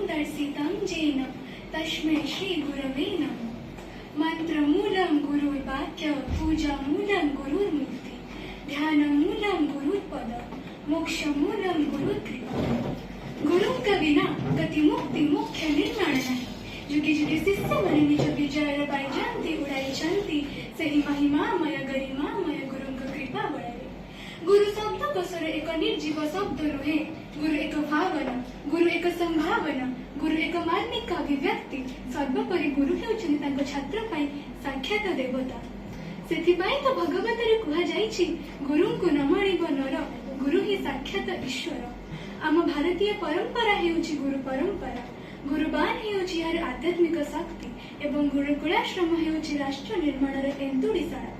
दर्शितं येन तस्मै श्री गुरवे नमः। मंत्रमूलं गुरुर्वाक्य, पूजामूलं गुरुर्मूर्ति, ध्यानमूलं गुरुर्पद, मोक्षमूलं गुरुर्कृपा। गुरुंक विना गति मुक्ति मुख्य निर्माण नहीं। जुगे जुगे शिष्य मने निज विजय पाई उड़ाई सही महिमामय गरिमामय गुरुंक कृपा बଳରେ। गुरु शब्द कोशर एक निर्जीव शब्द नुहे। गुरु एक भावना, गुरु एक संभावना, गुरु एक मार्मिक अभिव्यक्ति। सर्वोपरि गुरु हेउछन्ति तांको छात्र पाई साक्षात देवता। सेथिपाई तो भगवतरे कुहा जाईछि, गुरुंकु न मणिब नर, गुरु ही साक्षात ईश्वर। आम भारतीय परंपरा हेउछि गुरु परंपरा। गुरुबान हेउछि यार आध्यात्मिक शक्ति एवं गुरुकुलाश्रम हेउछि राष्ट्र निर्माणर एंतुड़ीशाला।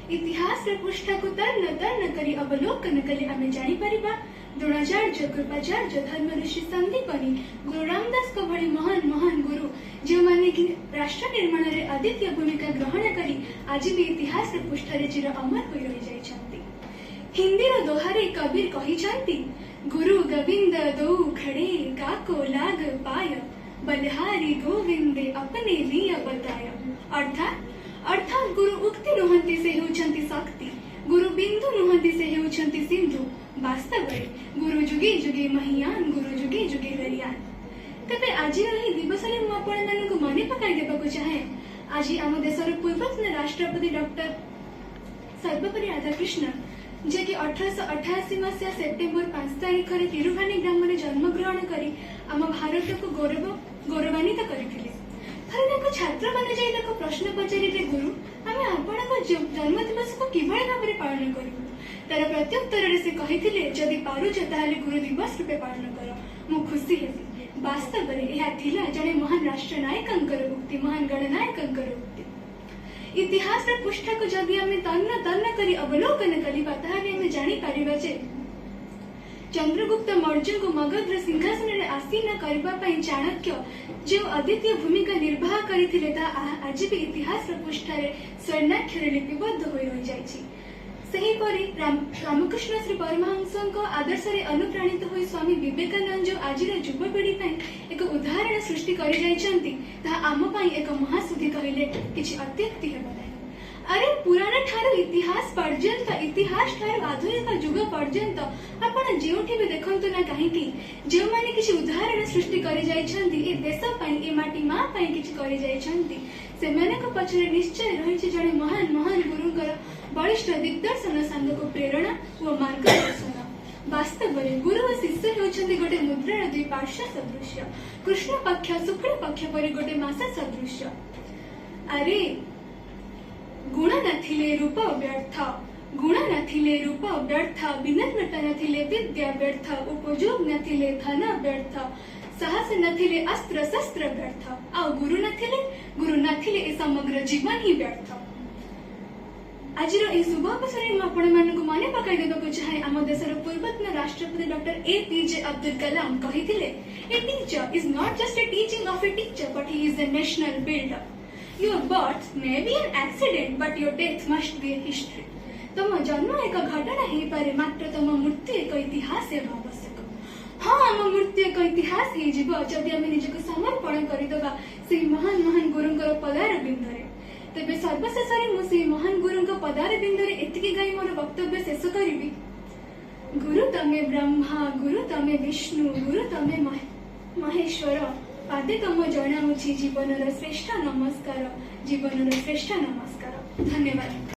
इतिहास पृष्ठ को तर्ण तर्ण करी अवलोकन कले आमे जानि परिबा द्रोणाचार्य, कृपाचार्य, धर्म ऋषि संदीपनी, गुरु रामदास को भली महान महान गुरु जो माने कि राष्ट्र निर्माण रे अद्वितीय भूमिका ग्रहण करी आज भी इतिहास पृष्ठ रे चिर अमर होई रहि जाइछन्ति। हिंदी रो दोहारे कबीर कहिछन्ति, गुरु गोविंद दो खड़े काको लाग पाय, बलिहारी गोविंदे अपने लिय बताय। अर्थात गुरु उक्ति नुहंती से हेउछन्ति शक्ति, गुरु बिंदु नुहंती से हेउछन्ति सिंधु। वास्तव में गुरु जुगे जुगे महियान, गुरु जुगे जुगे गरियान। तबे आज एही दिवस रे मु आपण मानकु मने पकाई देबाकु चाहे। आज आम देशर पूर्वतन राष्ट्रपति डॉक्टर सर्वपल्ली राधाकृष्णन जे कि 1888 मसीहा सेप्टेम्बर 5 तारिख रे तिरुभानी ग्राम में जन्मग्रहण करी आम भारत को गौरवान्वित करथिले। थरे ताको छात्र माने जाई ताको प्रश्न पचारिले, गुरु आमे आपणको जन्म दिवस को किभଳି भाबरे पालन करिबु? तार प्रत्युत्तर रे से कहिथिले, जदि पारुछ ताहाले गुरु दिवस रूपे पालन कर, मु खुशी हेबी। वास्तव रे एहा थिला जणे महान राष्ट्र नायकंकर उक्ति, महान गणनायकंकर उक्ति। इतिहास रे पृष्ठ को जदि आमे तन्न तन्न करी अवलोकन करिबा ताहाले आमे जानि परिबा जे चंद्रगुप्त मौर्य को मगध सिंहासन रे आसीन करबा पई चाणक्य जो अद्वितीय भूमिका निर्वाह करिथिले ता आज भी इतिहास रे पृष्ठ रे स्वर्णाक्षर लिपिबद्ध होई रहि जाइछि। सही परि रामकृष्ण श्री परमहंसक आदर्श रे अनुप्राणित होई स्वामी विवेकानंद जो आजिर युवपीढ़ी पई एक उदाहरण सृष्टि करि जाइछन्ति ता आम पई एक महासुधि कहिले किछि अत्युक्ति हेबा नाही। अरे पुराण ठारू इतिहास पर्यंत, इतिहास ठारू आधुनिक युग पर्यंत आपण जेउठी भी देखंतु ना काहेकि जे माने किछि उदाहरण सृष्टि करि जाइछन्ति ए देश पई, ए माटी मा पई किछि करि जाइछन्ति, सेमानक पछरे निश्चय रहिछि जणे महान महान गुरुंकर बलिष्ठ दिग्दर्शन सांगक प्रेरणा और मार्गदर्शन। वास्तव में गुरु और शिष्य हेउछन्ति गोटे मुद्रार दुई पार्श्व सदृश, कृष्ण पक्ष शुक्ल पक्ष परि गोटे मासा सदृश। अरे गुण नथिले रूप व्यर्थ, गुण नथिले रूप व्यर्थ, विनम्रता नथिले विद्या व्यर्थ, उपयोग नथिले धन व्यर्थ, साहस नथिले अस्त्र शस्त्र व्यर्थ, आ गुरु नथिले ए समग्र जीवन ही व्यर्थ। आजिर ए शुभ अवसर में आपण मानकु मने पकाई देबाकु चाहे आम देशर पूर्वतन राष्ट्रपति डॉक्टर APJ अब्दुल कलाम कहिथिले, a teacher is not just a teaching of a teacher but he is a national builder. Your birth may be an accident, but your death must be a history. तम जन्म एक घटना हे पारे, मात्र तम मृत्यु एक इतिहास हेबा आवश्यक। हाँ, आम मृत्यु एक इतिहास हे जीव जदि आमे निजको समर्पण करिदबा से महान महान गुरुंकर पदार बिंदरे। तबे सर्वशेष रे मु से महान गुरुंक पदार बिंदरे एतिकी गाई मोर वक्तव्य शेष करिबि। गुरु तमे ब्रह्मा, गुरु तमे विष्णु, गुरु तमे महेश्वर। पादे तम जनाऊछि जीवनर श्रेष्ठ नमस्कार, जीवनर श्रेष्ठ नमस्कार। धन्यवाद।